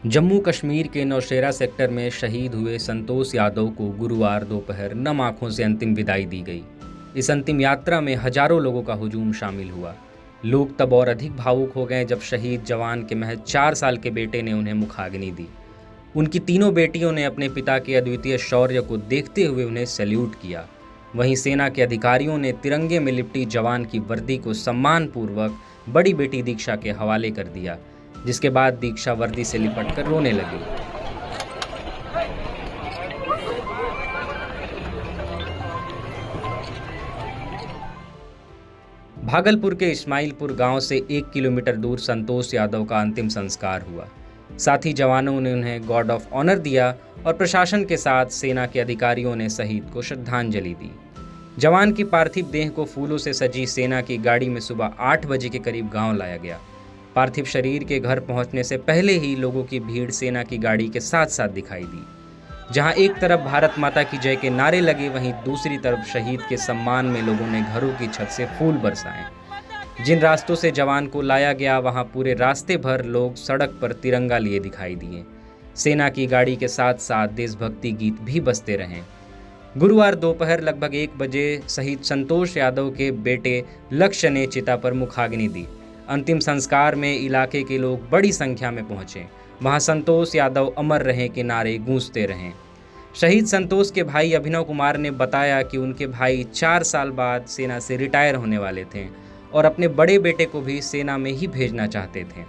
जम्मू कश्मीर के नौशेरा सेक्टर में शहीद हुए संतोष यादव को गुरुवार दोपहर नम आंखों से अंतिम विदाई दी गई। इस अंतिम यात्रा में हजारों लोगों का हुजूम शामिल हुआ। लोग तब और अधिक भावुक हो गए जब शहीद जवान के महज 4 साल के बेटे ने उन्हें मुखाग्नि दी। उनकी तीनों बेटियों ने अपने पिता के अद्वितीय शौर्य को देखते हुए उन्हें सैल्यूट किया। वहीं सेना के अधिकारियों ने तिरंगे में लिपटी जवान की वर्दी को सम्मानपूर्वक बड़ी बेटी दीक्षा के हवाले कर दिया, जिसके बाद दीक्षा वर्दी से लिपटकर रोने लगी। भागलपुर के इस्माइलपुर गांव से 1 किलोमीटर दूर संतोष यादव का अंतिम संस्कार हुआ। साथ ही जवानों ने उन्हें गॉर्ड ऑफ ऑनर दिया और प्रशासन के साथ सेना के अधिकारियों ने शहीद को श्रद्धांजलि दी। जवान की पार्थिव देह को फूलों से सजी सेना की गाड़ी में सुबह 8 बजे के करीब गांव लाया गया। पार्थिव शरीर के घर पहुंचने से पहले ही लोगों की भीड़ सेना की गाड़ी के साथ साथ दिखाई दी। जहां एक तरफ भारत माता की जय के नारे लगे, वहीं दूसरी तरफ शहीद के सम्मान में लोगों ने घरों की छत से फूल बरसाए। जिन रास्तों से जवान को लाया गया, वहां पूरे रास्ते भर लोग सड़क पर तिरंगा लिए दिखाई दिए। सेना की गाड़ी के साथ साथ देशभक्ति गीत भी बजते रहे। गुरुवार दोपहर लगभग 1 बजे शहीद संतोष यादव के बेटे लक्ष्य ने चिता पर मुखाग्नि दी। अंतिम संस्कार में इलाके के लोग बड़ी संख्या में पहुंचे। वहां संतोष यादव अमर रहे के नारे गूंजते रहे। शहीद संतोष के भाई अभिनव कुमार ने बताया कि उनके भाई 4 साल बाद सेना से रिटायर होने वाले थे और अपने बड़े बेटे को भी सेना में ही भेजना चाहते थे।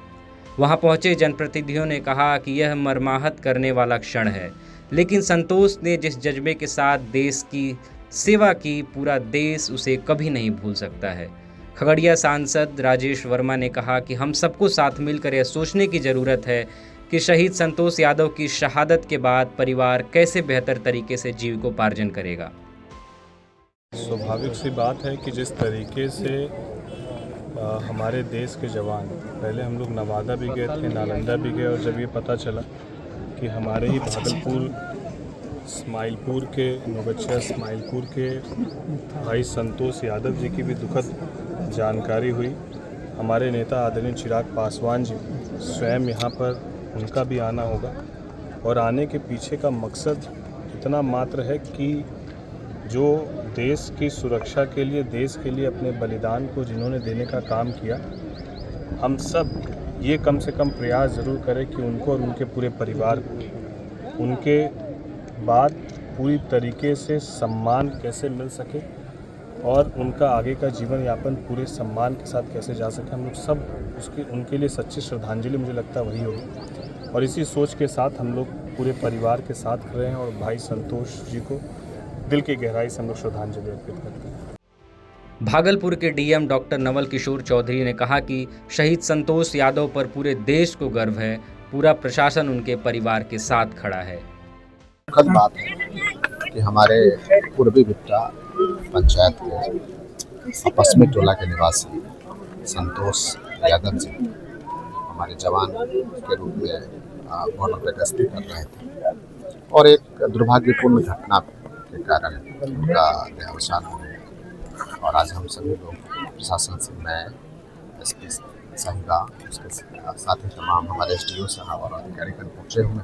वहां पहुंचे जनप्रतिनिधियों ने कहा कि यह मर्माहत करने वाला क्षण है, लेकिन संतोष ने जिस जज्बे के साथ देश की सेवा की, पूरा देश उसे कभी नहीं भूल सकता है। खगड़िया सांसद राजेश वर्मा ने कहा कि हम सबको साथ मिलकर यह सोचने की ज़रूरत है कि शहीद संतोष यादव की शहादत के बाद परिवार कैसे बेहतर तरीके से जीविकोपार्जन करेगा। स्वाभाविक सी बात है कि जिस तरीके से हमारे देश के जवान, पहले हम लोग नवादा भी गए थे, नालंदा भी गए, और जब ये पता चला कि हमारे ही भागलपुर इस्माइलपुर के नौगच्छा इस्माइलपुर के भाई संतोष यादव जी की भी दुखद जानकारी हुई। हमारे नेता आदरणीय चिराग पासवान जी स्वयं यहाँ पर, उनका भी आना होगा, और आने के पीछे का मकसद इतना मात्र है कि जो देश की सुरक्षा के लिए, देश के लिए अपने बलिदान को जिन्होंने देने का काम किया, हम सब ये कम से कम प्रयास ज़रूर करें कि उनको और उनके पूरे परिवार को उनके बाद पूरी तरीके से सम्मान कैसे मिल सके और उनका आगे का जीवन यापन पूरे सम्मान के साथ कैसे जा सके। हम लोग सब उनके लिए सच्ची श्रद्धांजलि, मुझे लगता है वही होगी, और इसी सोच के साथ हम लोग पूरे परिवार के साथ खड़े हैं और भाई संतोष जी को दिल की गहराई से हम लोग श्रद्धांजलि अर्पित करते हैं। भागलपुर के डीएम डॉक्टर नवल किशोर चौधरी ने कहा कि शहीद संतोष यादव पर पूरे देश को गर्व है। पूरा प्रशासन उनके परिवार के साथ खड़ा है। दुखद बात है कि हमारे पूर्वी भिट्टा पंचायत के पश्चिमी टोला के निवासी संतोष यादव जी हमारे जवान के रूप में बॉर्डर पर गश्ती कर रहे थे, और एक दुर्भाग्यपूर्ण घटना के कारण उनका देहावसान हो गया। और आज हम सभी लोग प्रशासन से, मैं एसपी साहिबा, उसके साथ ही तमाम हमारे एसडीओ साहब और अधिकारी गण पहुँचे हुए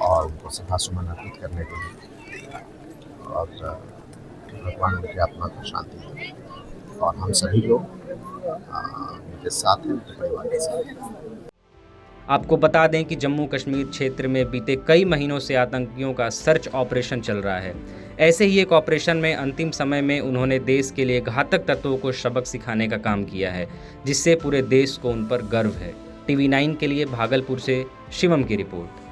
और उनको श्रद्धासुमन अर्पित करने के लिए, और भगवान उनकी आत्मा को शांति दे, और हम सभी लोग उनके साथ हैं, उनके परिवार के साथ। आपको बता दें कि जम्मू कश्मीर क्षेत्र में बीते कई महीनों से आतंकियों का सर्च ऑपरेशन चल रहा है। ऐसे ही एक ऑपरेशन में अंतिम समय में उन्होंने देश के लिए घातक तत्वों को सबक सिखाने का काम किया है, जिससे पूरे देश को उन पर गर्व है। TV9 के लिए भागलपुर से शिवम की रिपोर्ट।